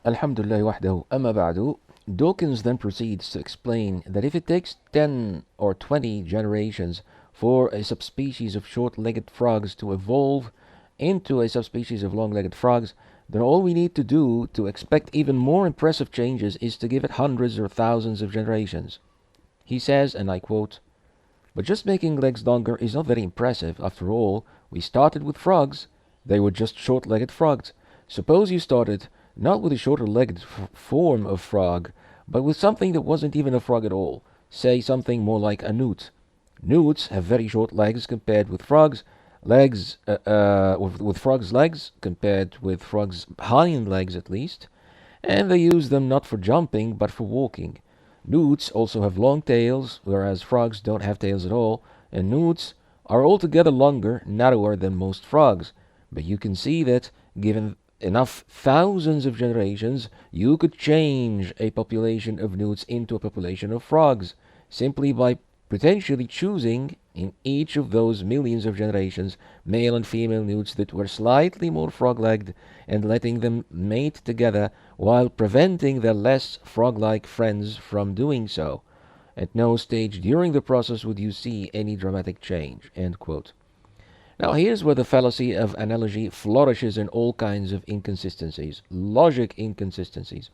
Alhamdulillah wahdahu, amma ba'du. Dawkins then proceeds to explain that if it takes 10 or 20 generations for a subspecies of short-legged frogs to evolve into a subspecies of long-legged frogs, then all we need to do to expect even more impressive changes is to give it hundreds or thousands of generations. He says, and I quote, "But just making legs longer is not very impressive. After all, we started with frogs. They were just short-legged frogs. Suppose you started not with a shorter-legged form of frog, but with something that wasn't even a frog at all. Say something more like a newt. Newts have very short legs compared with frogs. With frogs' legs compared with frogs' hind legs at least, and they use them not for jumping but for walking. Newts also have long tails, whereas frogs don't have tails at all, and newts are altogether longer, narrower than most frogs. But you can see that, given enough thousands of generations, you could change a population of newts into a population of frogs, simply by potentially choosing in each of those millions of generations male and female newts that were slightly more frog-legged and letting them mate together while preventing their less frog-like friends from doing so. At no stage during the process would you see any dramatic change." End quote. Now here's where the fallacy of analogy flourishes in all kinds of inconsistencies, logic inconsistencies.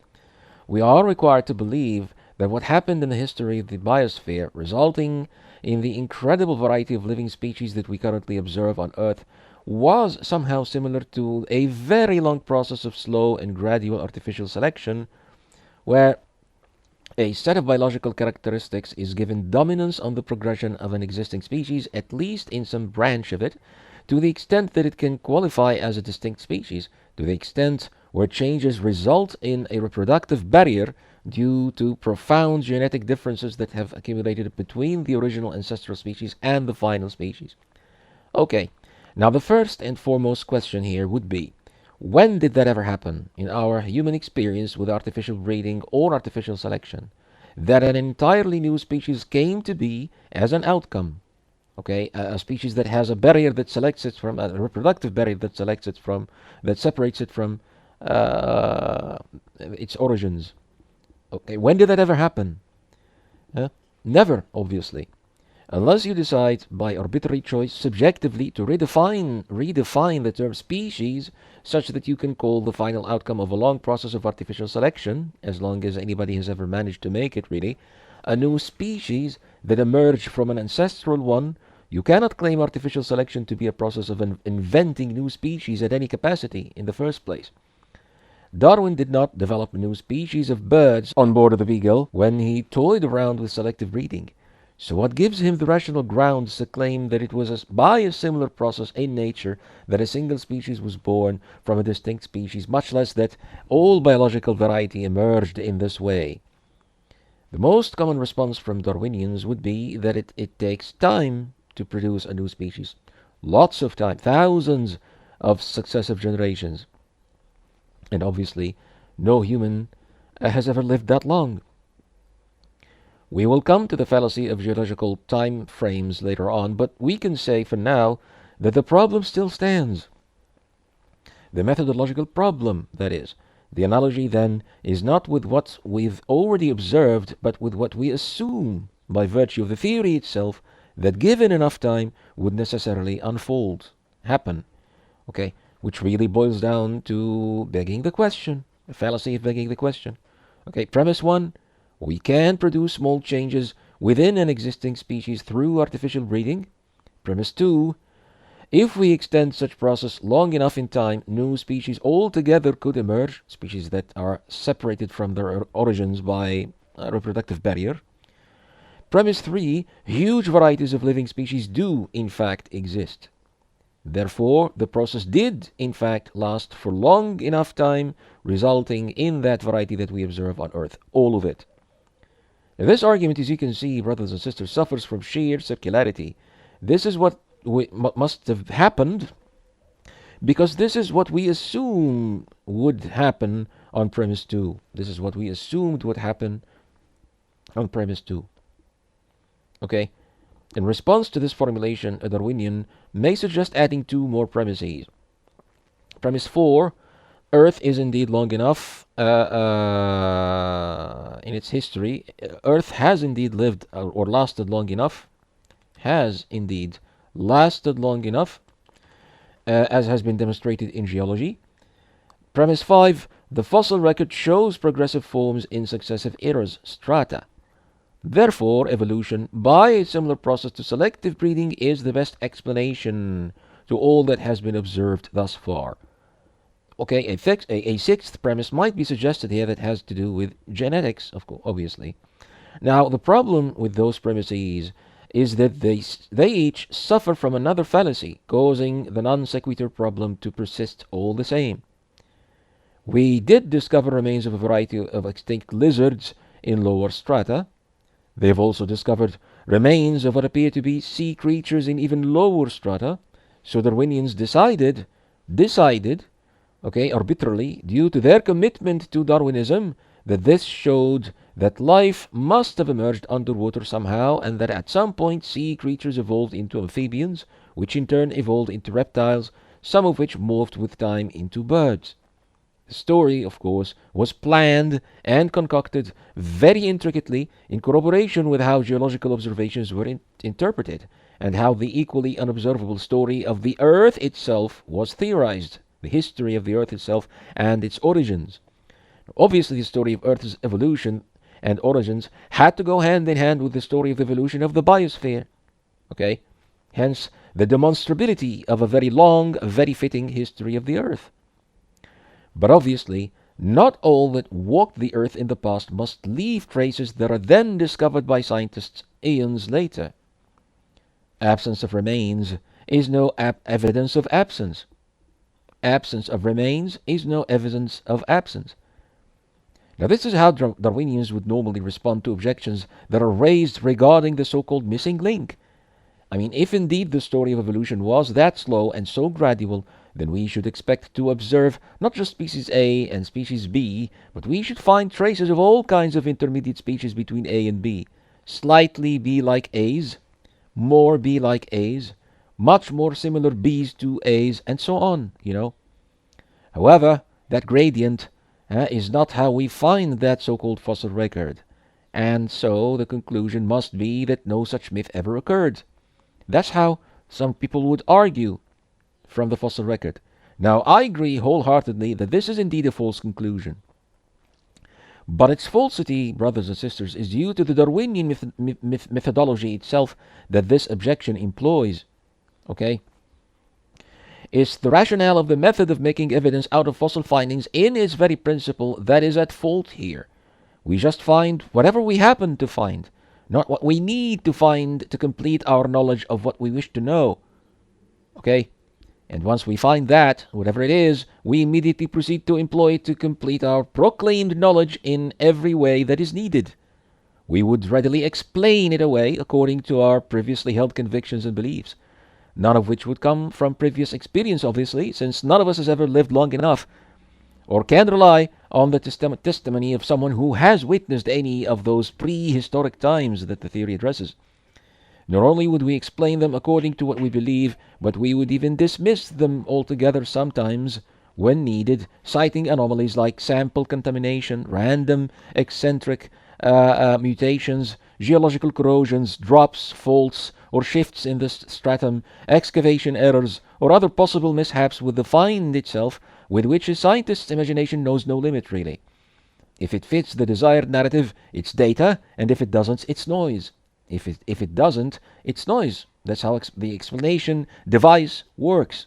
We are required to believe that what happened in the history of the biosphere, resulting in the incredible variety of living species that we currently observe on Earth, was somehow similar to a very long process of slow and gradual artificial selection, where a set of biological characteristics is given dominance on the progression of an existing species, at least in some branch of it, to the extent that it can qualify as a distinct species, to the extent where changes result in a reproductive barrier due to profound genetic differences that have accumulated between the original ancestral species and the final species. Okay, now the first and foremost question here would be, when did that ever happen in our human experience with artificial breeding or artificial selection? That an entirely new species came to be as an outcome. Okay, a species that has a barrier that selects it from, a reproductive barrier that selects it from, that separates it from its origins. Okay, when did that ever happen? Never, obviously. Unless you decide by arbitrary choice subjectively to redefine the term species such that you can call the final outcome of a long process of artificial selection, as long as anybody has ever managed to make it really, a new species that emerged from an ancestral one, you cannot claim artificial selection to be a process of inventing new species at any capacity in the first place. Darwin did not develop a new species of birds on board of the Beagle when he toyed around with selective breeding. So what gives him the rational grounds to claim that it was by a similar process in nature that a single species was born from a distinct species, much less that all biological variety emerged in this way? The most common response from Darwinians would be that it takes time to produce a new species. Lots of time, thousands of successive generations. And obviously, no human has ever lived that long. We will come to the fallacy of geological time frames later on, but we can say for now that the problem still stands. The methodological problem, that is. The analogy then is not with what we've already observed, but with what we assume by virtue of the theory itself that given enough time would necessarily happen. Okay, which really boils down to begging the question, the fallacy of begging the question. Okay, premise one. We can produce small changes within an existing species through artificial breeding. Premise 2. If we extend such process long enough in time, new species altogether could emerge, species that are separated from their origins by a reproductive barrier. Premise 3. Huge varieties of living species do, in fact, exist. Therefore, the process did, in fact, last for long enough time, resulting in that variety that we observe on Earth, all of it. This argument, as you can see, brothers and sisters, suffers from sheer circularity. This is what must have happened, because this is what we assume would happen on premise 2. This is what we assumed would happen on premise 2. Okay? In response to this formulation, a Darwinian may suggest adding 2 more premises. Premise 4. Earth is indeed long enough in its history. Earth has indeed lived or lasted long enough, has indeed lasted long enough, as has been demonstrated in geology. Premise 5. The fossil record shows progressive forms in successive eras, strata. Therefore, evolution, by a similar process to selective breeding, is the best explanation to all that has been observed thus far. Okay, a sixth premise might be suggested here that has to do with genetics, of course, obviously. Now, the problem with those premises is that they each suffer from another fallacy, causing the non sequitur problem to persist all the same. We did discover remains of a variety of extinct lizards in lower strata. They have also discovered remains of what appear to be sea creatures in even lower strata. So Darwinians decided, arbitrarily, due to their commitment to Darwinism, that this showed that life must have emerged underwater somehow, and that at some point sea creatures evolved into amphibians, which in turn evolved into reptiles, some of which morphed with time into birds. The story, of course, was planned and concocted very intricately in corroboration with how geological observations were interpreted, and how the equally unobservable story of the Earth itself was theorized, the history of the Earth itself and its origins. Obviously, the story of Earth's evolution and origins had to go hand in hand with the story of the evolution of the biosphere. Okay? Hence, the demonstrability of a very long, very fitting history of the Earth. But obviously, not all that walked the Earth in the past must leave traces that are then discovered by scientists eons later. Absence of remains is no evidence of absence. Absence of remains is no evidence of absence. Now, this is how Darwinians would normally respond to objections that are raised regarding the so-called missing link. I mean, if indeed the story of evolution was that slow and so gradual, then we should expect to observe not just species A and species B, but we should find traces of all kinds of intermediate species between A and B. Slightly B-like A's, more B-like A's, much more similar B's to A's, and so on, However, that gradient is not how we find that so-called fossil record. And so the conclusion must be that no such myth ever occurred. That's how some people would argue from the fossil record. Now, I agree wholeheartedly that this is indeed a false conclusion. But its falsity, brothers and sisters, is due to the Darwinian methodology itself that this objection employs. Okay? It's the rationale of the method of making evidence out of fossil findings in its very principle that is at fault here. We just find whatever we happen to find, not what we need to find to complete our knowledge of what we wish to know. Okay? And once we find that, whatever it is, we immediately proceed to employ it to complete our proclaimed knowledge in every way that is needed. We would readily explain it away according to our previously held convictions and beliefs, none of which would come from previous experience, obviously, since none of us has ever lived long enough or can rely on the testimony of someone who has witnessed any of those prehistoric times that the theory addresses. Not only would we explain them according to what we believe, but we would even dismiss them altogether sometimes when needed, citing anomalies like sample contamination, random, eccentric mutations, geological corrosions, drops, faults, or shifts in the stratum, excavation errors, or other possible mishaps with the find itself, with which a scientist's imagination knows no limit, really. If it fits the desired narrative, it's data, and if it doesn't, it's noise. If it doesn't, it's noise. That's how the explanation device works.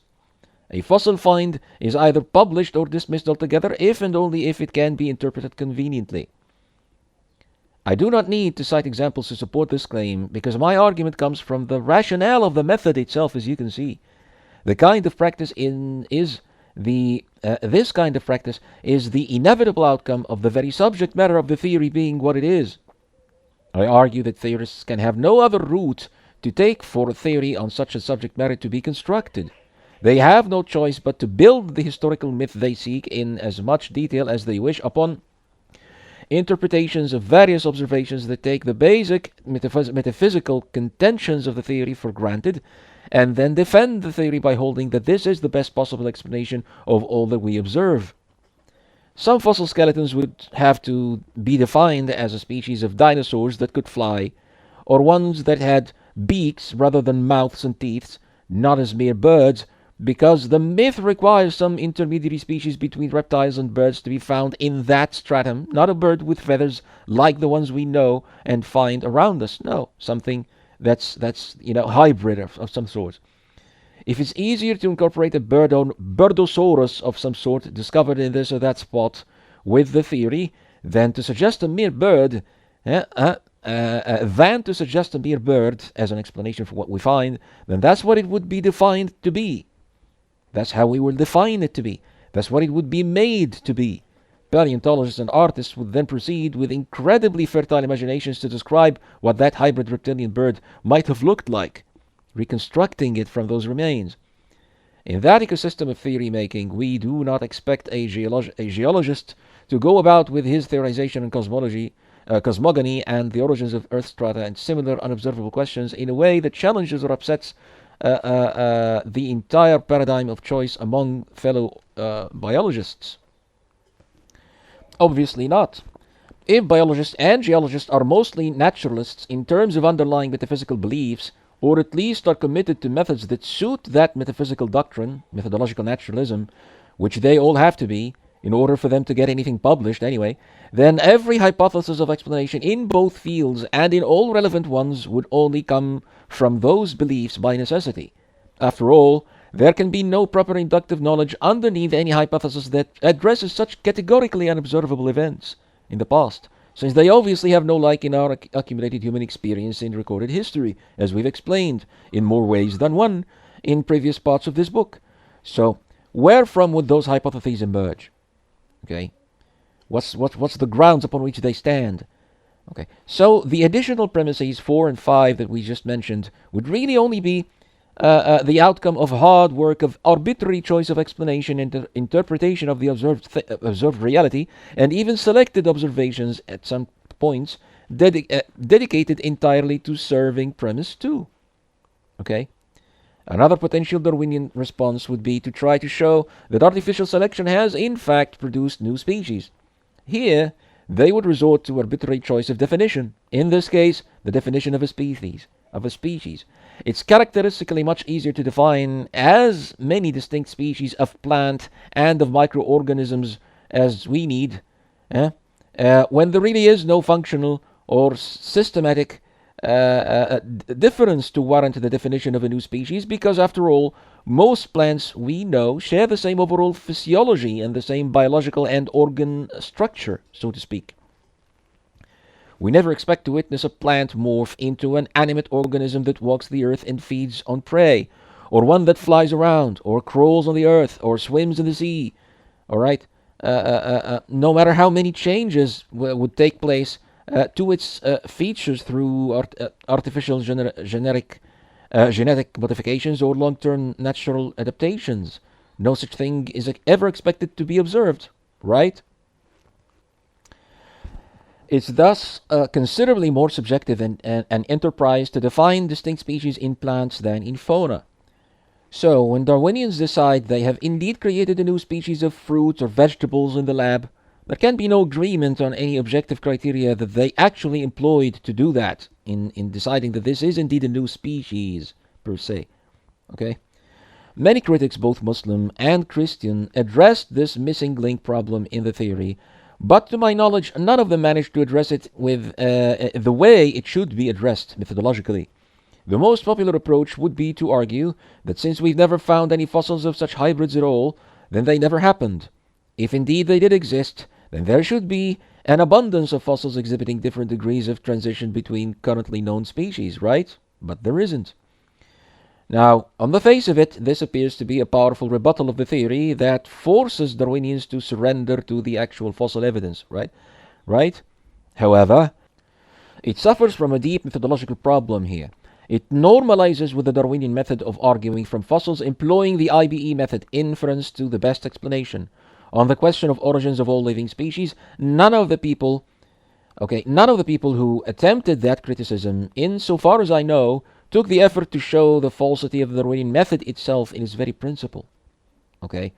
A fossil find is either published or dismissed altogether if and only if it can be interpreted conveniently. I do not need to cite examples to support this claim, because my argument comes from the rationale of the method itself, as you can see. This kind of practice is the inevitable outcome of the very subject matter of the theory being what it is. I argue that theorists can have no other route to take for a theory on such a subject matter to be constructed. They have no choice but to build the historical myth they seek in as much detail as they wish upon interpretations of various observations that take the basic metaphysical contentions of the theory for granted, and then defend the theory by holding that this is the best possible explanation of all that we observe. Some fossil skeletons would have to be defined as a species of dinosaurs that could fly, or ones that had beaks rather than mouths and teeth, not as mere birds, because the myth requires some intermediary species between reptiles and birds to be found in that stratum, not a bird with feathers like the ones we know and find around us. No, something that's hybrid of some sort. If it's easier to incorporate a birdosaurus of some sort discovered in this or that spot with the theory than to suggest a mere bird, as an explanation for what we find, then that's what it would be defined to be. That's how we will define it to be. That's what it would be made to be. Paleontologists and artists would then proceed with incredibly fertile imaginations to describe what that hybrid reptilian bird might have looked like, reconstructing it from those remains. In that ecosystem of theory making, we do not expect a geologist to go about with his theorization and cosmogony and the origins of Earth strata and similar unobservable questions in a way that challenges or upsets the entire paradigm of choice among fellow biologists. Obviously not. If biologists and geologists are mostly naturalists in terms of underlying metaphysical beliefs, or at least are committed to methods that suit that metaphysical doctrine, methodological naturalism, which they all have to be, in order for them to get anything published anyway, then every hypothesis of explanation in both fields and in all relevant ones would only come from those beliefs by necessity. After all, there can be no proper inductive knowledge underneath any hypothesis that addresses such categorically unobservable events in the past, since they obviously have no like in our accumulated human experience in recorded history, as we've explained in more ways than one in previous parts of this book. So, where from would those hypotheses emerge? Okay, what's the grounds upon which they stand? Okay, so the additional premises 4 and 5 that we just mentioned would really only be the outcome of hard work of arbitrary choice of explanation and interpretation of the observed reality, and even selected observations at some points dedicated entirely to serving premise 2. Okay. Another potential Darwinian response would be to try to show that artificial selection has in fact produced new species. Here, they would resort to arbitrary choice of definition. In this case, the definition of a species. It's characteristically much easier to define as many distinct species of plant and of microorganisms as we need, when there really is no functional or systematic difference to warrant the definition of a new species, because after all, most plants we know share the same overall physiology and the same biological and organ structure, so to speak. We never expect to witness a plant morph into an animate organism that walks the earth and feeds on prey, or one that flies around, or crawls on the earth, or swims in the sea. Alright? No matter how many changes would take place to its features through artificial genetic modifications or long-term natural adaptations. No such thing is ever expected to be observed, right? It's thus considerably more subjective and an enterprise to define distinct species in plants than in fauna. So, when Darwinians decide they have indeed created a new species of fruits or vegetables in the lab, there can be no agreement on any objective criteria that they actually employed to do that in deciding that this is indeed a new species, per se. Okay? Many critics, both Muslim and Christian, addressed this missing link problem in the theory, but to my knowledge, none of them managed to address it with the way it should be addressed methodologically. The most popular approach would be to argue that since we've never found any fossils of such hybrids at all, then they never happened. If indeed they did exist, then there should be an abundance of fossils exhibiting different degrees of transition between currently known species, right? But there isn't. Now, on the face of it, this appears to be a powerful rebuttal of the theory that forces Darwinians to surrender to the actual fossil evidence, right? However, it suffers from a deep methodological problem here. It normalizes with the Darwinian method of arguing from fossils, employing the IBE method, inference to the best explanation. On the question of origins of all living species, none of the people who attempted that criticism, insofar as I know, took the effort to show the falsity of the Darwinian method itself in its very principle. Okay?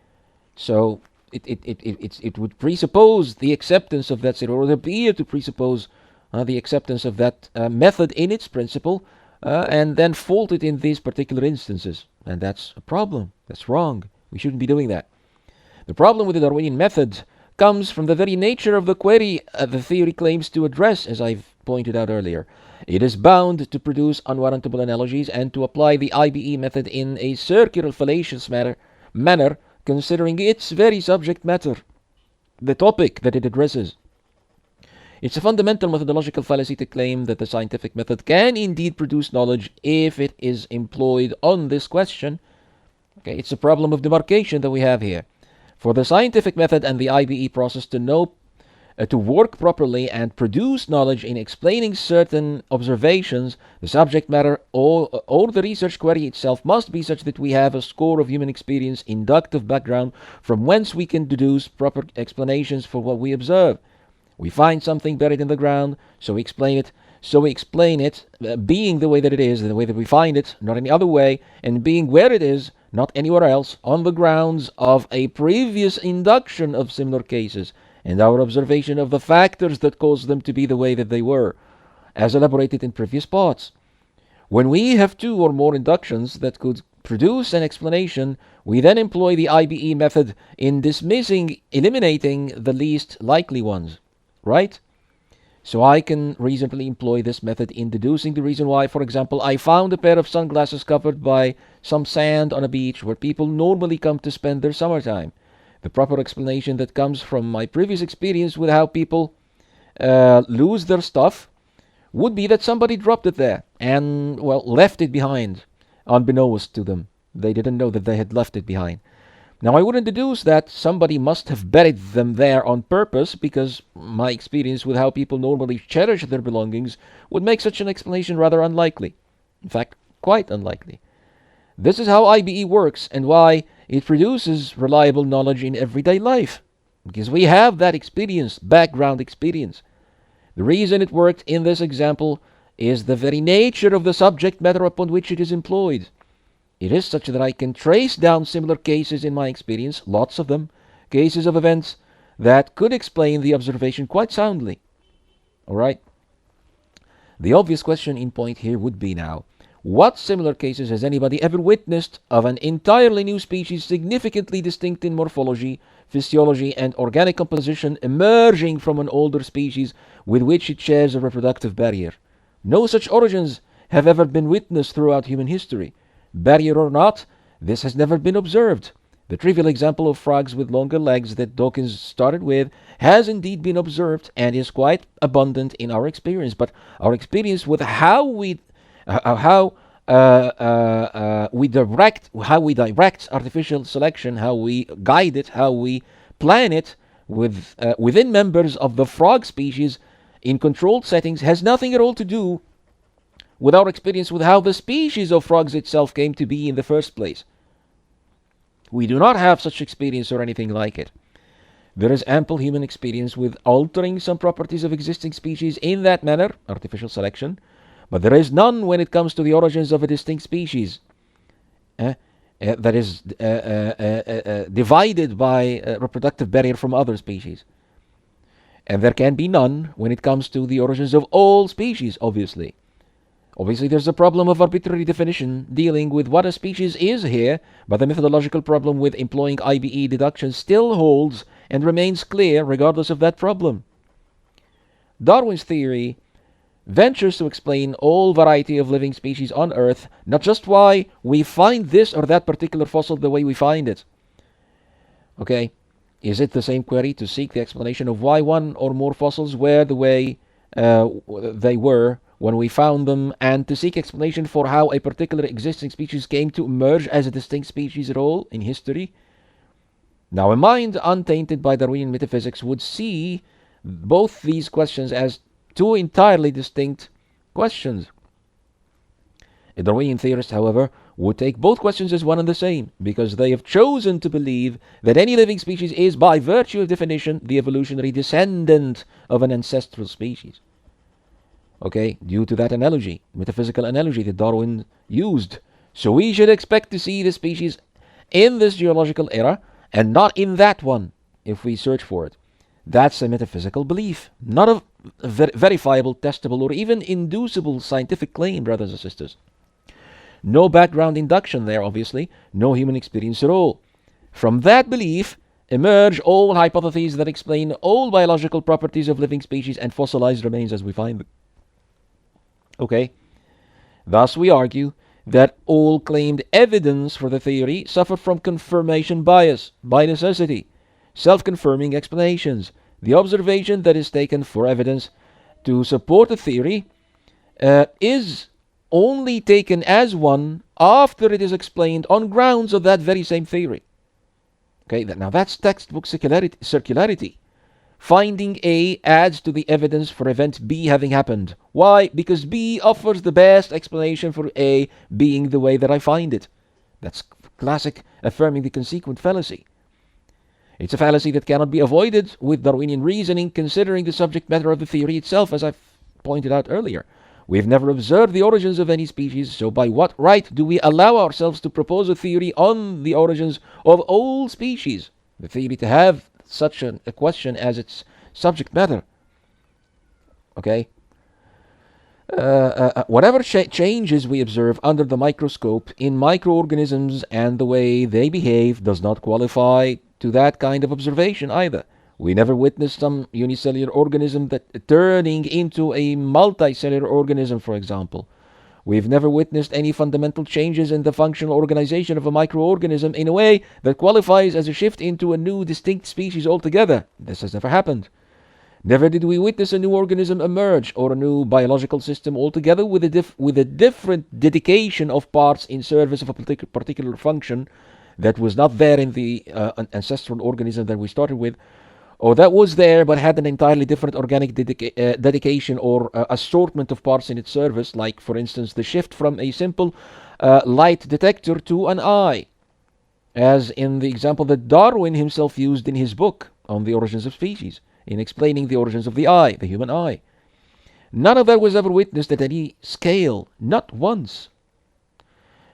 So, it would presuppose the acceptance of that theory, or appear to presuppose the acceptance of that method in its principle, and then fault it in these particular instances. And that's a problem. That's wrong. We shouldn't be doing that. The problem with the Darwinian method comes from the very nature of the query the theory claims to address, as I've pointed out earlier. It is bound to produce unwarrantable analogies and to apply the IBE method in a circular, fallacious manner, considering its very subject matter, the topic that it addresses. It's a fundamental methodological fallacy to claim that the scientific method can indeed produce knowledge if it is employed on this question. Okay, it's a problem of demarcation that we have here. For the scientific method and the IBE process to work properly and produce knowledge in explaining certain observations, the subject matter or the research query itself must be such that we have a score of human experience, inductive background, from whence we can deduce proper explanations for what we observe. We find something buried in the ground, so we explain it, being the way that it is, the way that we find it, not any other way, and being where it is, not anywhere else, on the grounds of a previous induction of similar cases, and our observation of the factors that caused them to be the way that they were, as elaborated in previous parts. When we have two or more inductions that could produce an explanation, we then employ the IBE method in eliminating the least likely ones, right? So I can reasonably employ this method in deducing the reason why, for example, I found a pair of sunglasses covered by some sand on a beach where people normally come to spend their summertime. The proper explanation that comes from my previous experience with how people lose their stuff would be that somebody dropped it there and, well, left it behind, unbeknownst to them. They didn't know that they had left it behind. Now, I wouldn't deduce that somebody must have buried them there on purpose, because my experience with how people normally cherish their belongings would make such an explanation rather unlikely. In fact, quite unlikely. This is how IBE works and why it produces reliable knowledge in everyday life, because we have that experience, background experience. The reason it worked in this example is the very nature of the subject matter upon which it is employed. It is such that I can trace down similar cases in my experience, lots of them, cases of events that could explain the observation quite soundly. Alright? The obvious question in point here would be now, what similar cases has anybody ever witnessed of an entirely new species significantly distinct in morphology, physiology, and organic composition emerging from an older species with which it shares a reproductive barrier? No such origins have ever been witnessed throughout human history. Barrier or not, this has never been observed. The trivial example of frogs with longer legs that Dawkins started with has indeed been observed and is quite abundant in our experience. But our experience with how we direct artificial selection, how we guide it, how we plan it within members of the frog species in controlled settings has nothing at all to do with our experience with how the species of frogs itself came to be in the first place. We do not have such experience or anything like it. There is ample human experience with altering some properties of existing species in that manner, artificial selection, but there is none when it comes to the origins of a distinct species that is divided by a reproductive barrier from other species. And there can be none when it comes to the origins of all species, obviously. Obviously, there's a problem of arbitrary definition dealing with what a species is here, but the methodological problem with employing IBE deduction still holds and remains clear regardless of that problem. Darwin's theory ventures to explain all variety of living species on Earth, not just why we find this or that particular fossil the way we find it. Okay, is it the same query to seek the explanation of why one or more fossils were the way they were when we found them, and to seek explanation for how a particular existing species came to emerge as a distinct species at all in history? Now, a mind untainted by Darwinian metaphysics would see both these questions as two entirely distinct questions. A Darwinian theorist, however, would take both questions as one and the same, because they have chosen to believe that any living species is, by virtue of definition, the evolutionary descendant of an ancestral species. Okay, due to that analogy, metaphysical analogy that Darwin used. So we should expect to see the species in this geological era and not in that one. if we search for it. That's a metaphysical belief, not a verifiable, testable, or even inducible scientific claim, brothers and sisters. No background induction there, obviously, no human experience at all. From that belief emerge all hypotheses that explain all biological properties of living species and fossilized remains as we find them. Okay? Thus we argue that all claimed evidence for the theory suffer from confirmation bias, by necessity, self-confirming explanations. The observation that is taken for evidence to support a theory is only taken as one after it is explained on grounds of that very same theory. Okay, now that's textbook circularity. Finding A adds to the evidence for event B having happened. Why? Because B offers the best explanation for A being the way that I find it. That's classic affirming the consequent fallacy. It's a fallacy that cannot be avoided with Darwinian reasoning, considering the subject matter of the theory itself, as I've pointed out earlier. We've never observed the origins of any species, so by what right do we allow ourselves to propose a theory on the origins of all species? The theory to have such a question as its subject matter. Okay? Whatever changes we observe under the microscope in microorganisms and the way they behave does not qualify to that kind of observation either. We never witnessed some unicellular organism that turning into a multicellular organism, for example. We've never witnessed any fundamental changes in the functional organization of a microorganism in a way that qualifies as a shift into a new distinct species altogether. This has never happened. Never did we witness a new organism emerge or a new biological system altogether with a different dedication of parts in service of a particular function that was not there in the ancestral organism that we started with, or that was there but had an entirely different organic dedication or assortment of parts in its service, like, for instance, the shift from a simple light detector to an eye, as in the example that Darwin himself used in his book on the origins of species, in explaining the origins of the eye, the human eye. None of that was ever witnessed at any scale, not once.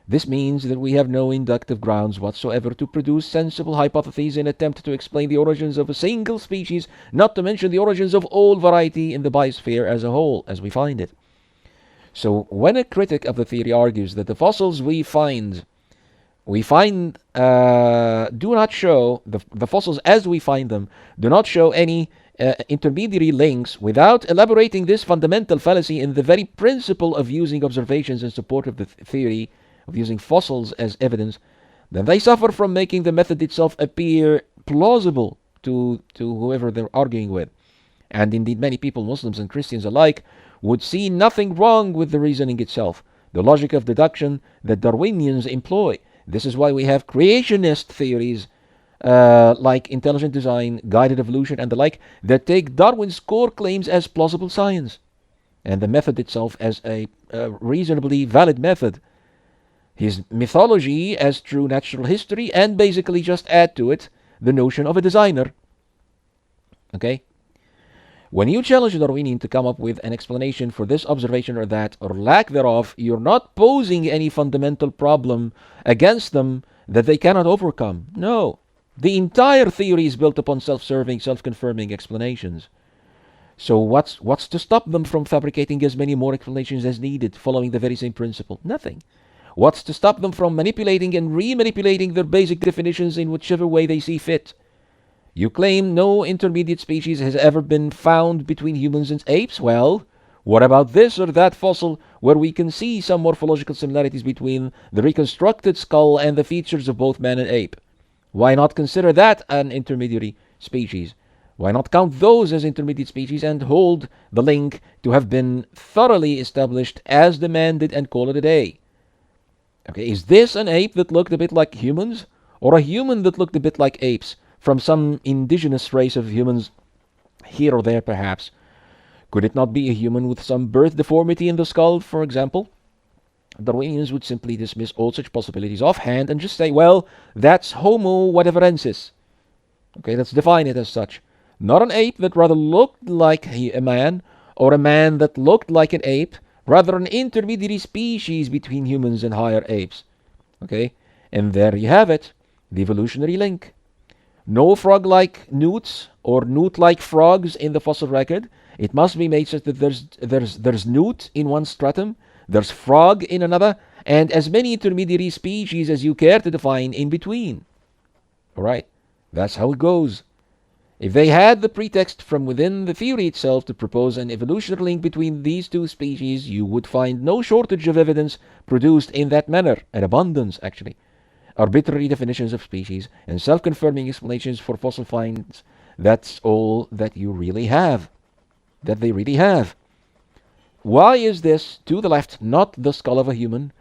This means that we have no inductive grounds whatsoever to produce sensible hypotheses in attempt to explain the origins of a single species, not to mention the origins of all variety in the biosphere as a whole, as we find it. So when a critic of the theory argues that the fossils we find do not show, the fossils as we find them, do not show any intermediary links, without elaborating this fundamental fallacy in the very principle of using observations in support of the theory, of using fossils as evidence, then they suffer from making the method itself appear plausible to whoever they're arguing with. And indeed many people, Muslims and Christians alike, would see nothing wrong with the reasoning itself, the logic of deduction that Darwinians employ. This is why we have creationist theories like intelligent design, guided evolution, and the like, that take Darwin's core claims as plausible science, and the method itself as a reasonably valid method. His mythology as true natural history, and basically just add to it the notion of a designer. Okay? When you challenge a Darwinian to come up with an explanation for this observation or that, or lack thereof, you're not posing any fundamental problem against them that they cannot overcome. No. The entire theory is built upon self-serving, self-confirming explanations. So what's to stop them from fabricating as many more explanations as needed, following the very same principle? Nothing. What's to stop them from manipulating and re-manipulating their basic definitions in whichever way they see fit? You claim no intermediate species has ever been found between humans and apes. Well, what about this or that fossil where we can see some morphological similarities between the reconstructed skull and the features of both man and ape? Why not consider that an intermediary species? Why not count those as intermediate species and hold the link to have been thoroughly established as demanded and call it a day? Okay, is this an ape that looked a bit like humans, or a human that looked a bit like apes, from some indigenous race of humans here or there perhaps? Could it not be a human with some birth deformity in the skull, for example? Darwinians would simply dismiss all such possibilities offhand and just say, well, that's Homo whateverensis. Okay, let's define it as such. Not an ape that rather looked like a man, or a man that looked like an ape, rather an intermediary species between humans and higher apes. Okay, and there you have it, the evolutionary link. No frog-like newts or newt-like frogs in the fossil record. It must be made such that there's newt in one stratum, there's frog in another, and as many intermediary species as you care to define in between. All right, that's how it goes. If they had the pretext from within the theory itself to propose an evolutionary link between these two species, you would find no shortage of evidence produced in that manner, an abundance actually. Arbitrary definitions of species and self-confirming explanations for fossil finds, that's all that you really have. That they really have. Why is this, to the left, not the skull of a human?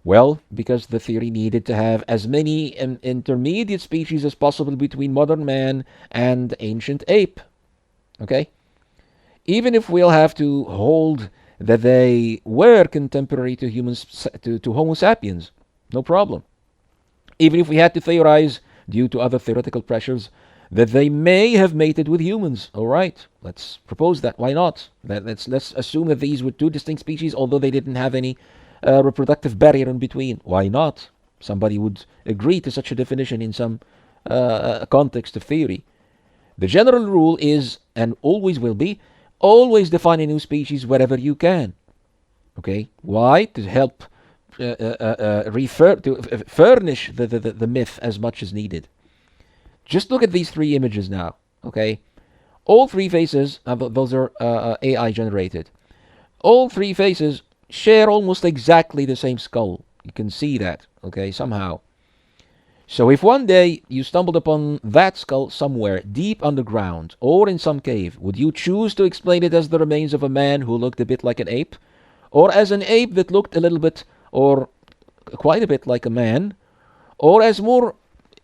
Well, because the theory needed to have as many intermediate species as possible between modern man and ancient ape. Okay? Even if we'll have to hold that they were contemporary to humans, to Homo sapiens, no problem. Even if we had to theorize, due to other theoretical pressures, that they may have mated with humans. All right, let's propose that. Why not? Let's assume that these were two distinct species, although they didn't have any reproductive barrier in between. Why not? Somebody would agree to such a definition in some context of theory. The general rule is, and always will be, always define a new species wherever you can. Okay? Why? To help furnish the myth as much as needed. Just look at these three images now. Okay? All three faces, those are AI generated. All three faces share almost exactly the same skull. You can see that, okay, somehow. So if one day you stumbled upon that skull somewhere deep underground or in some cave, would you choose to explain it as the remains of a man who looked a bit like an ape? Or as an ape that looked a little bit or quite a bit like a man? Or as more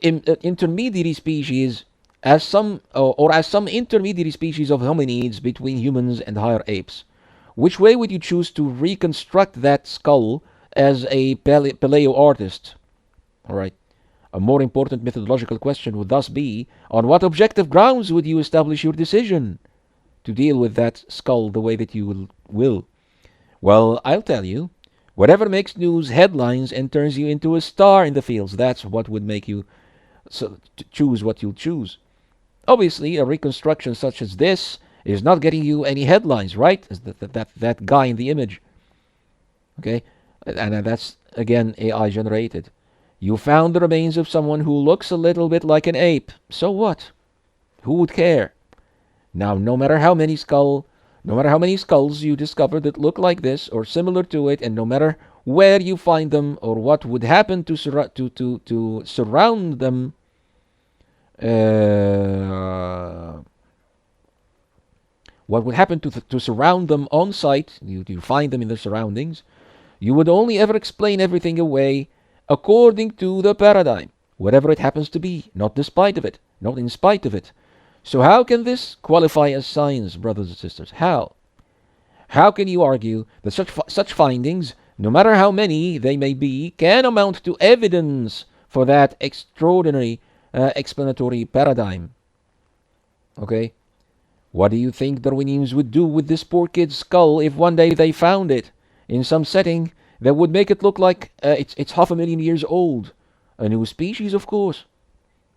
intermediary species, as some intermediary species of hominids between humans and higher apes? Which way would you choose to reconstruct that skull as a paleo artist? All right. A more important methodological question would thus be, on what objective grounds would you establish your decision to deal with that skull the way that you will? Well, I'll tell you, whatever makes news headlines and turns you into a star in the fields, that's what would make you choose what you'll choose. Obviously, a reconstruction such as this is not getting you any headlines, right? That guy in the image. Okay? And that's, again, AI generated. You found the remains of someone who looks a little bit like an ape. So what? Who would care? Now, no matter how many skulls you discover that look like this or similar to it, and no matter where you find them or what would happen to surround them, what would happen to surround them on site, you find them in the surroundings, you would only ever explain everything away according to the paradigm, whatever it happens to be, not despite of it, not in spite of it. So how can this qualify as science, brothers and sisters? How? How can you argue that such findings, no matter how many they may be, can amount to evidence for that extraordinary explanatory paradigm? Okay? What do you think Darwinians would do with this poor kid's skull if one day they found it in some setting that would make it look like it's 500,000 years old? A new species, of course.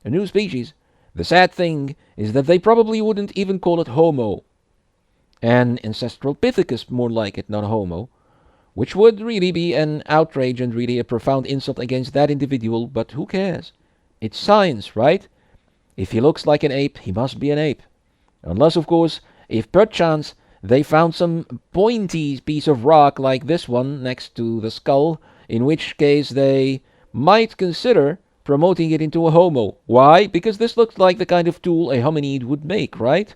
A new species. The sad thing is that they probably wouldn't even call it Homo. An ancestral Pithecus, more like it, not Homo. Which would really be an outrage and really a profound insult against that individual, but who cares? It's science, right? If he looks like an ape, he must be an ape. Unless, of course, if perchance they found some pointy piece of rock like this one next to the skull, in which case they might consider promoting it into a Homo. Why? Because this looks like the kind of tool a hominid would make, right?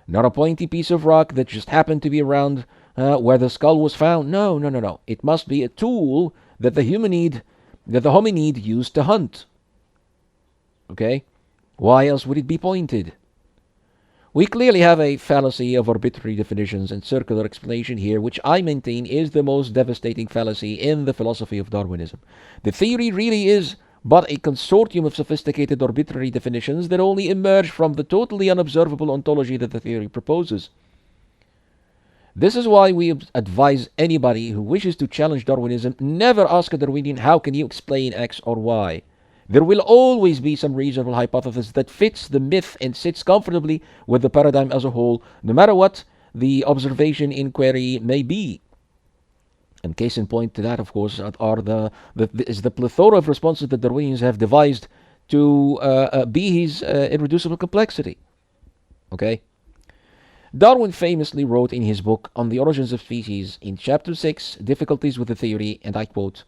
Not a pointy piece of rock that just happened to be around where the skull was found. No. It must be a tool that the hominid used to hunt. Okay? Why else would it be pointed? We clearly have a fallacy of arbitrary definitions and circular explanation here, which I maintain is the most devastating fallacy in the philosophy of Darwinism. The theory really is but a consortium of sophisticated arbitrary definitions that only emerge from the totally unobservable ontology that the theory proposes. This is why we advise anybody who wishes to challenge Darwinism, never ask a Darwinian, how can you explain X or Y? There will always be some reasonable hypothesis that fits the myth and sits comfortably with the paradigm as a whole, no matter what the observation inquiry may be. And case in point to that, of course, is the plethora of responses that Darwinians have devised to Behe's irreducible complexity. Okay? Darwin famously wrote in his book On the Origins of Species, in Chapter 6, Difficulties with the Theory, and I quote,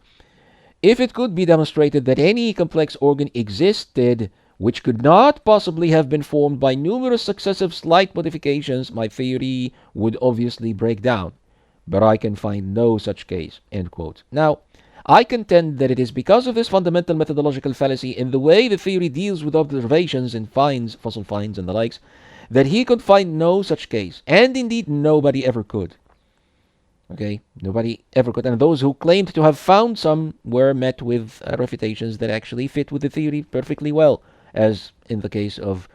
"If it could be demonstrated that any complex organ existed which could not possibly have been formed by numerous successive slight modifications, my theory would obviously break down. But I can find no such case." End quote. Now, I contend that it is because of this fundamental methodological fallacy in the way the theory deals with observations and finds, fossil finds and the likes, that he could find no such case. And indeed, nobody ever could. Okay, nobody ever could. And those who claimed to have found some were met with refutations that actually fit with the theory perfectly well, as in the case of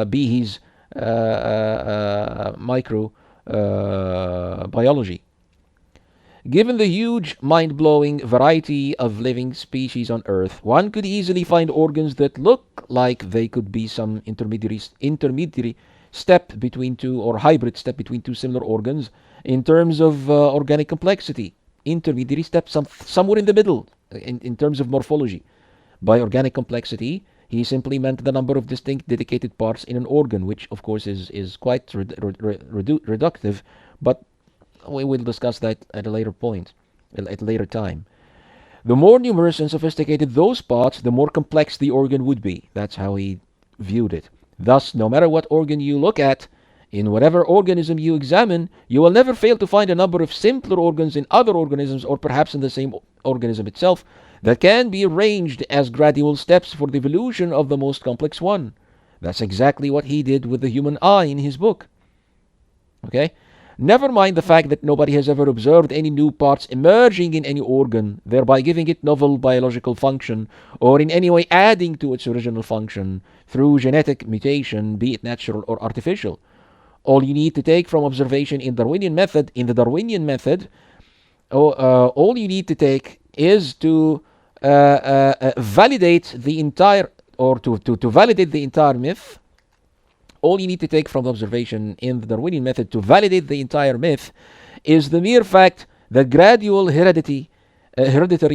Behe's microbiology. Given the huge, mind-blowing variety of living species on Earth, one could easily find organs that look like they could be some intermediary step between two, or hybrid step between two similar organs in terms of organic complexity. Intermediary step, somewhere in the middle in terms of morphology. By organic complexity, he simply meant the number of distinct dedicated parts in an organ, which of course is quite reductive, but we will discuss that at a later point, at a later time. The more numerous and sophisticated those parts, the more complex the organ would be. That's how he viewed it. Thus, no matter what organ you look at, in whatever organism you examine, you will never fail to find a number of simpler organs in other organisms, or perhaps in the same organism itself, that can be arranged as gradual steps for the evolution of the most complex one. That's exactly what he did with the human eye in his book. Okay? Never mind the fact that nobody has ever observed any new parts emerging in any organ, thereby giving it novel biological function, or in any way adding to its original function through genetic mutation, be it natural or artificial. All you need to take from observation in the Darwinian method, all you need to take is to validate the entire, or to validate the entire myth. All you need to take from the observation in the Darwinian method to validate the entire myth is the mere fact that gradual hereditary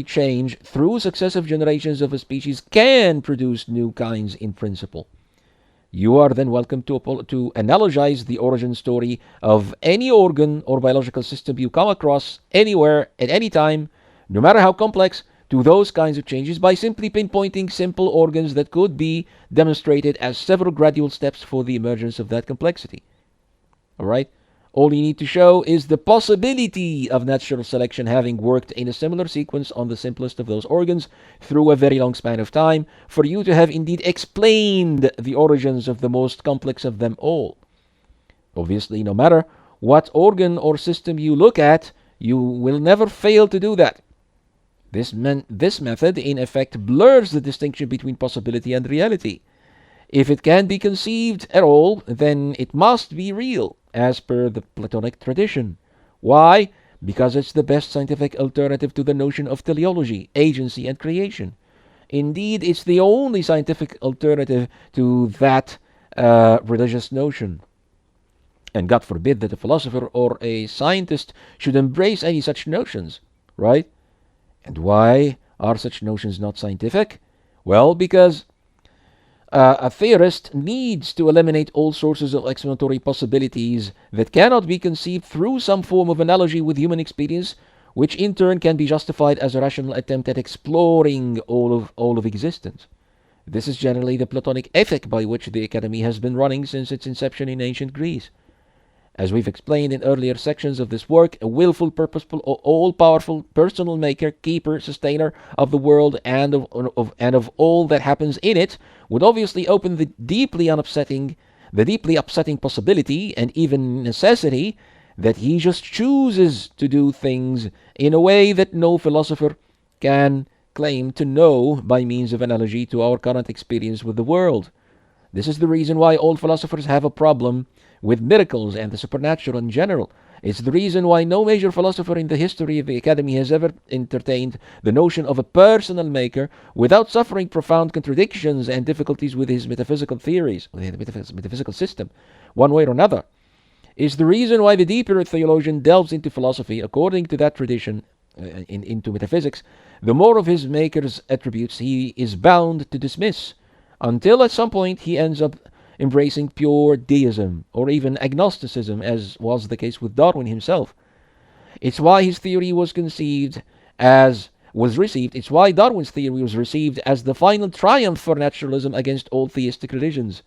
change through successive generations of a species can produce new kinds in principle. You are then welcome to analogize the origin story of any organ or biological system you come across anywhere at any time, no matter how complex, to those kinds of changes by simply pinpointing simple organs that could be demonstrated as several gradual steps for the emergence of that complexity. Alright? All you need to show is the possibility of natural selection having worked in a similar sequence on the simplest of those organs through a very long span of time, for you to have indeed explained the origins of the most complex of them all. Obviously, no matter what organ or system you look at, you will never fail to do that. This method, in effect, blurs the distinction between possibility and reality. If it can be conceived at all, then it must be real, as per the Platonic tradition. Why? Because it's the best scientific alternative to the notion of teleology, agency, and creation. Indeed, it's the only scientific alternative to that religious notion. And God forbid that a philosopher or a scientist should embrace any such notions, right? And why are such notions not scientific? Well, because a theorist needs to eliminate all sources of explanatory possibilities that cannot be conceived through some form of analogy with human experience, which in turn can be justified as a rational attempt at exploring all of existence. This is generally the Platonic ethic by which the Academy has been running since its inception in ancient Greece. As we've explained in earlier sections of this work, a willful, purposeful, all-powerful, personal maker, keeper, sustainer of the world and of all that happens in it would obviously open the deeply upsetting possibility and even necessity that he just chooses to do things in a way that no philosopher can claim to know by means of analogy to our current experience with the world. This is the reason why all philosophers have a problem with miracles and the supernatural in general, It's the reason why no major philosopher in the history of the Academy has ever entertained the notion of a personal maker without suffering profound contradictions and difficulties with his metaphysical theories, with his metaphysical system, one way or another. It's the reason why the deeper a theologian delves into philosophy, according to that tradition, into metaphysics, the more of his maker's attributes he is bound to dismiss, until at some point he ends up embracing pure deism or even agnosticism, as was the case with Darwin himself. It's why his theory was received. It's why Darwin's theory was received as the final triumph for naturalism against all theistic religions.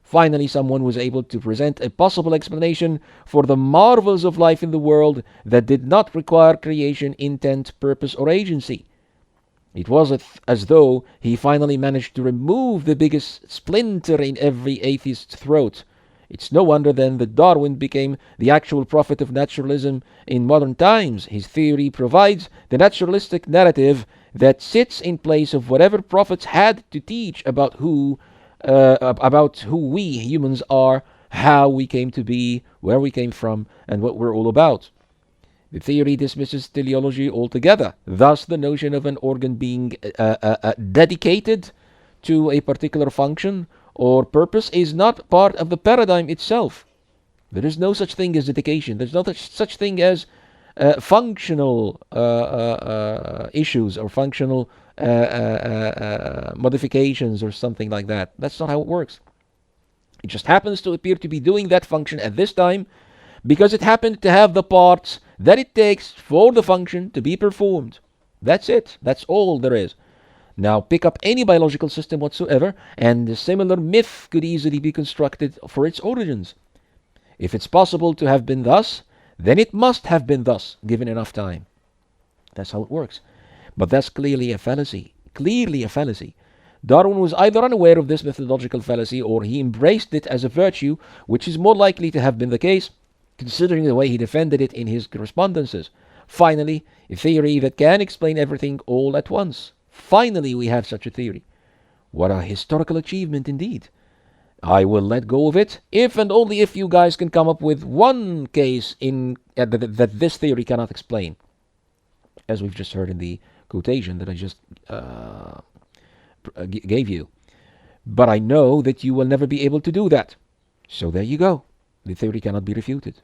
Finally, someone was able to present a possible explanation for the marvels of life in the world that did not require creation, intent, purpose, or agency. It was as though he finally managed to remove the biggest splinter in every atheist's throat. It's no wonder then that Darwin became the actual prophet of naturalism in modern times. His theory provides the naturalistic narrative that sits in place of whatever prophets had to teach about who we humans are, how we came to be, where we came from, and what we're all about. The theory dismisses teleology altogether. Thus, the notion of an organ being dedicated to a particular function or purpose is not part of the paradigm itself. There is no such thing as dedication. There's no such thing as functional issues or functional modifications or something like that. That's not how it works. It just happens to appear to be doing that function at this time because it happened to have the parts that it takes for the function to be performed. That's it. That's all there is. Now pick up any biological system whatsoever, and a similar myth could easily be constructed for its origins. If it's possible to have been thus, then it must have been thus, given enough time. That's how it works. But that's clearly a fallacy. Clearly a fallacy. Darwin was either unaware of this methodological fallacy, or he embraced it as a virtue, which is more likely to have been the case, considering the way he defended it in his correspondences. Finally, a theory that can explain everything all at once. Finally, we have such a theory. What a historical achievement indeed. I will let go of it if and only if you guys can come up with one case that this theory cannot explain, as we've just heard in the quotation that I just gave you. But I know that you will never be able to do that. So there you go. The theory cannot be refuted.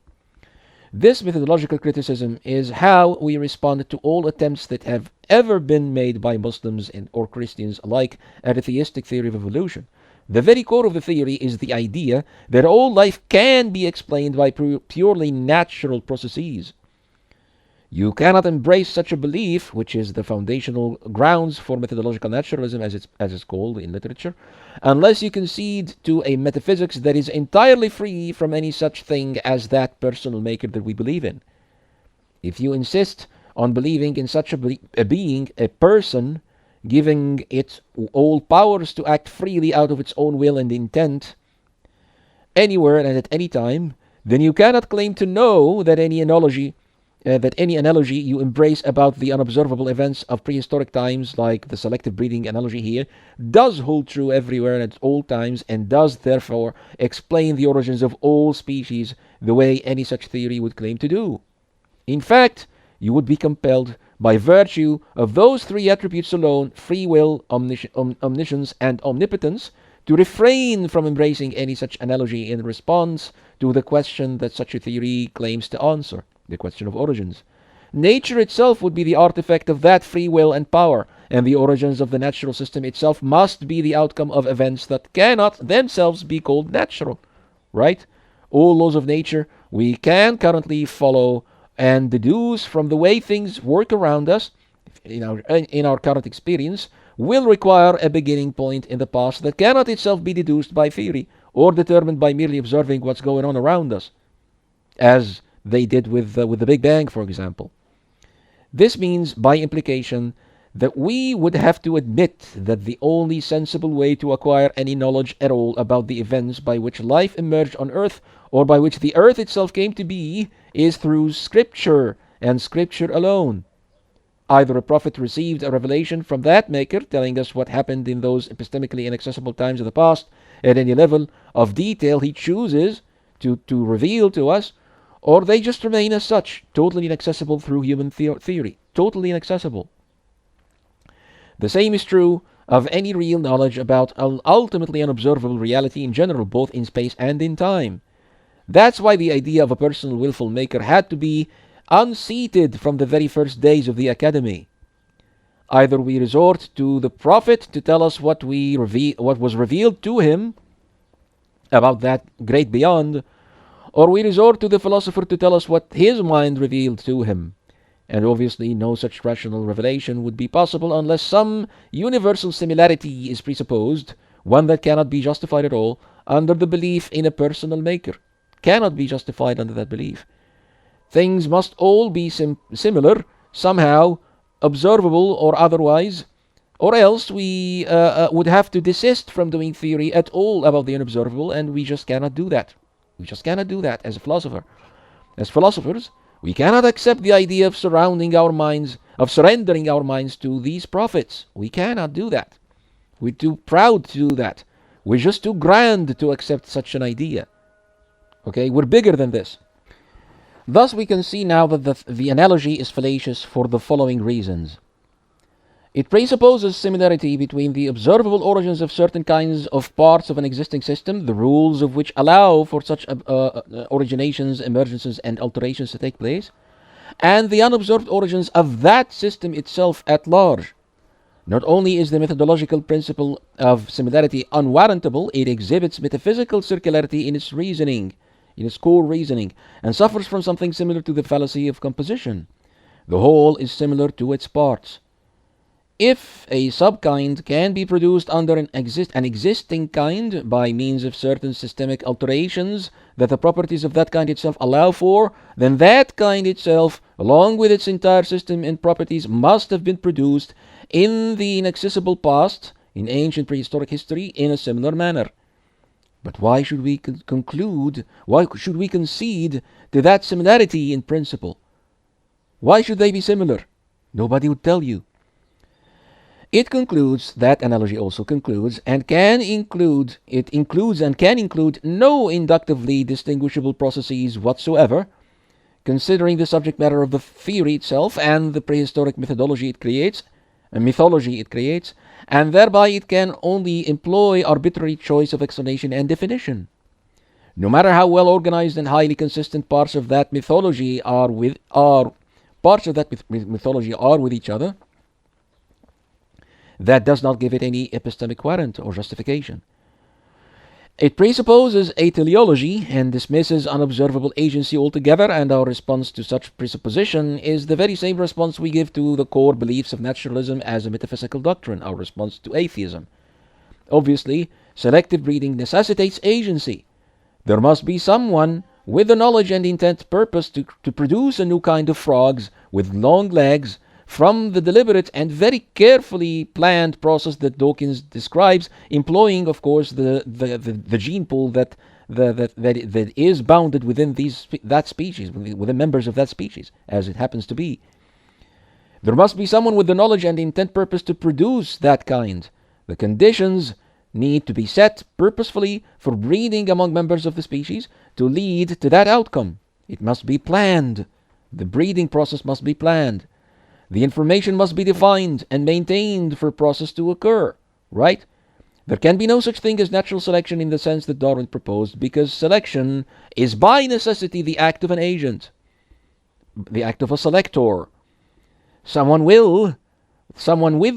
This methodological criticism is how we respond to all attempts that have ever been made by Muslims or Christians alike at a theistic theory of evolution. The very core of the theory is the idea that all life can be explained by purely natural processes. You cannot embrace such a belief, which is the foundational grounds for methodological naturalism, as it's called in literature, unless you concede to a metaphysics that is entirely free from any such thing as that personal maker that we believe in. If you insist on believing in such a being, a person, giving it all powers to act freely out of its own will and intent, anywhere and at any time, then you cannot claim to know that any analogy you embrace about the unobservable events of prehistoric times, like the selective breeding analogy here, does hold true everywhere and at all times, and does therefore explain the origins of all species the way any such theory would claim to do. In fact, you would be compelled, by virtue of those three attributes alone, free will, omniscience, and omnipotence, to refrain from embracing any such analogy in response to the question that such a theory claims to answer, the question of origins. Nature itself would be the artifact of that free will and power, and the origins of the natural system itself must be the outcome of events that cannot themselves be called natural, right? All laws of nature we can currently follow and deduce from the way things work around us in our current experience will require a beginning point in the past that cannot itself be deduced by theory or determined by merely observing what's going on around us, as they did with the Big Bang, for example. This means, by implication, that we would have to admit that the only sensible way to acquire any knowledge at all about the events by which life emerged on Earth, or by which the Earth itself came to be, is through Scripture, and Scripture alone. Either a prophet received a revelation from that maker, telling us what happened in those epistemically inaccessible times of the past, at any level of detail he chooses to reveal to us, or they just remain as such, totally inaccessible through human theory, totally inaccessible. The same is true of any real knowledge about ultimately unobservable reality in general, both in space and in time. That's why the idea of a personal willful maker had to be unseated from the very first days of the academy. Either we resort to the prophet to tell us what was revealed to him about that great beyond, or we resort to the philosopher to tell us what his mind revealed to him. And obviously no such rational revelation would be possible unless some universal similarity is presupposed, one that cannot be justified at all under the belief in a personal maker. Cannot be justified under that belief. Things must all be similar, somehow, observable or otherwise, or else we would have to desist from doing theory at all about the unobservable, and we just cannot do that. We just cannot do that as a philosopher. As philosophers, we cannot accept the idea of surrendering our minds to these prophets. We cannot do that. We're too proud to do that. We're just too grand to accept such an idea. Okay, we're bigger than this. Thus, we can see now that the analogy is fallacious for the following reasons. It presupposes similarity between the observable origins of certain kinds of parts of an existing system, the rules of which allow for such originations, emergences, and alterations to take place, and the unobserved origins of that system itself at large. Not only is the methodological principle of similarity unwarrantable, it exhibits metaphysical circularity in its reasoning, in its core reasoning, and suffers from something similar to the fallacy of composition. The whole is similar to its parts. If a subkind can be produced under an existing kind by means of certain systemic alterations that the properties of that kind itself allow for, then that kind itself, along with its entire system and properties, must have been produced in the inaccessible past, in ancient prehistoric history, in a similar manner. But why should we why should we concede to that similarity in principle? Why should they be similar? Nobody would tell you. It concludes, that analogy also concludes, and can include no inductively distinguishable processes whatsoever, considering the subject matter of the theory itself and the prehistoric mythology it creates, and thereby it can only employ arbitrary choice of explanation and definition. No matter how well organized and highly consistent parts of that mythology are with each other, that does not give it any epistemic warrant or justification. It presupposes a teleology and dismisses unobservable agency altogether, and our response to such presupposition is the very same response we give to the core beliefs of naturalism as a metaphysical doctrine, our response to atheism. Obviously, selective breeding necessitates agency. There must be someone with the knowledge and intent purpose to produce a new kind of frogs with long legs, from the deliberate and very carefully planned process that Dawkins describes, employing, of course, the gene pool that is bounded within that species, within members of that species, as it happens to be. There must be someone with the knowledge and intent purpose to produce that kind. The conditions need to be set purposefully for breeding among members of the species to lead to that outcome. It must be planned. The breeding process must be planned. The information must be defined and maintained for process to occur, right? There can be no such thing as natural selection in the sense that Darwin proposed, because selection is by necessity the act of an agent, the act of a selector. Someone with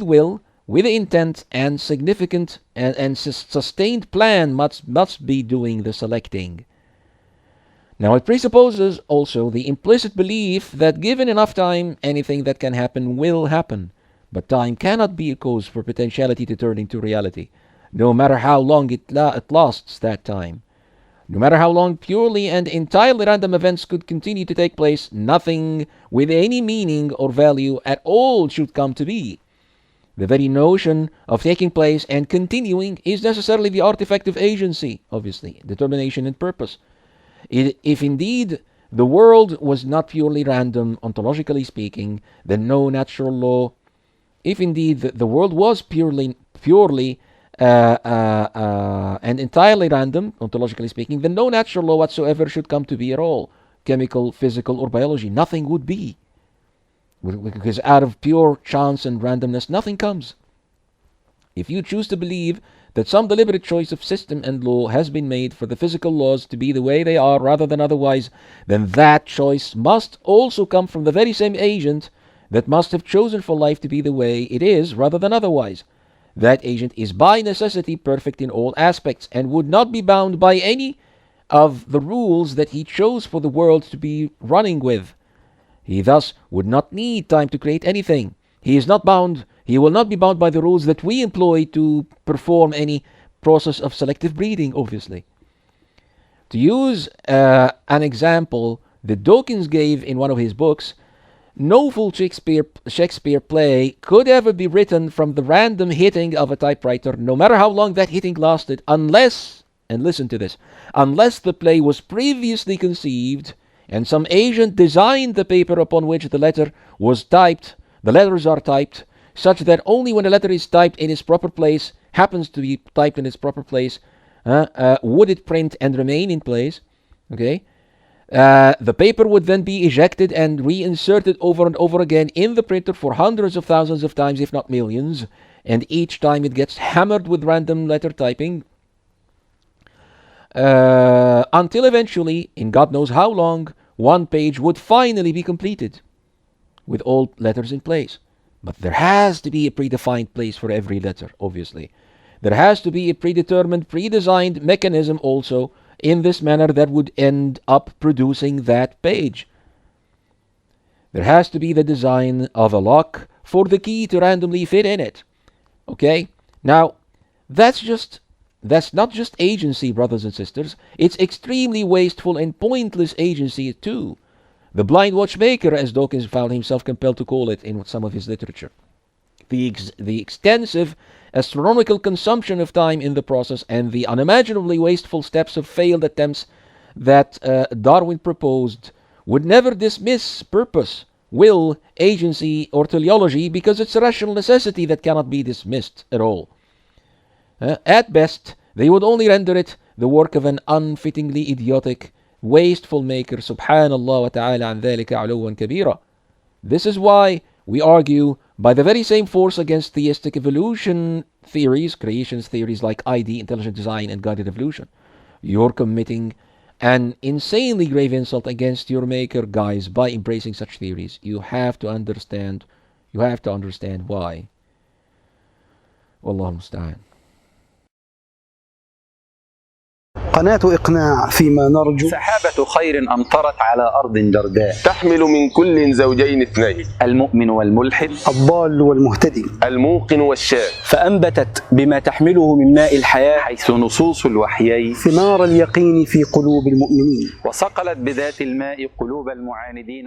will, with intent and significant and sustained plan must be doing the selecting. Now, it presupposes also the implicit belief that given enough time, anything that can happen will happen. But time cannot be a cause for potentiality to turn into reality, no matter how long it lasts that time. No matter how long purely and entirely random events could continue to take place, nothing with any meaning or value at all should come to be. The very notion of taking place and continuing is necessarily the artifact of agency, obviously, determination and purpose. If indeed the world was not purely random, ontologically speaking, then no natural law. If indeed the world was purely and entirely random, ontologically speaking, then no natural law whatsoever should come to be at all. chemical, physical, or biology. Nothing would be. Because out of pure chance and randomness, nothing comes. If you choose to believe that some deliberate choice of system and law has been made for the physical laws to be the way they are rather than otherwise, then that choice must also come from the very same agent that must have chosen for life to be the way it is rather than otherwise. That agent is by necessity perfect in all aspects and would not be bound by any of the rules that he chose for the world to be running with. He thus would not need time to create anything. He will not be bound by the rules that we employ to perform any process of selective breeding, obviously. To use an example that Dawkins gave in one of his books, no full Shakespeare play could ever be written from the random hitting of a typewriter, no matter how long that hitting lasted, unless, and listen to this, unless the play was previously conceived and some agent designed the paper upon which the letters are typed, such that only when a letter is typed in its proper place, happens to be typed in its proper place, would it print and remain in place. Okay? The paper would then be ejected and reinserted over and over again in the printer for hundreds of thousands of times, if not millions, and each time it gets hammered with random letter typing, until eventually, in God knows how long, one page would finally be completed with all letters in place. But there has to be a predefined place for every letter, obviously. There has to be a predetermined, predesigned mechanism also in this manner that would end up producing that page. There has to be the design of a lock for the key to randomly fit in it. Okay? Now, that's not just agency, brothers and sisters. It's extremely wasteful and pointless agency too. The blind watchmaker, as Dawkins found himself compelled to call it in some of his literature. The extensive astronomical consumption of time in the process and the unimaginably wasteful steps of failed attempts that Darwin proposed would never dismiss purpose, will, agency, or teleology, because it's a rational necessity that cannot be dismissed at all. At best, they would only render it the work of an unfittingly idiotic, wasteful maker. Subhanallah wa ta'ala an dhalika uluwan kabira. This is why we argue by the very same force against theistic evolution theories, creationist theories like ID, intelligent design, and guided evolution. You're committing an insanely grave insult against your maker, guys, by embracing such theories. You have to understand why. Wallahu musta'an. قناة إقناع فيما نرجو. سحابة خير أمطرت على أرض درداء تحمل من كل زوجين اثنين، المؤمن والملحد، الضال والمهتدي، الموقن والشاذ، فأنبتت بما تحمله من ماء الحياة حيث نصوص الوحيين ثمار اليقين في قلوب المؤمنين، وصقلت بذات الماء قلوب المعاندين.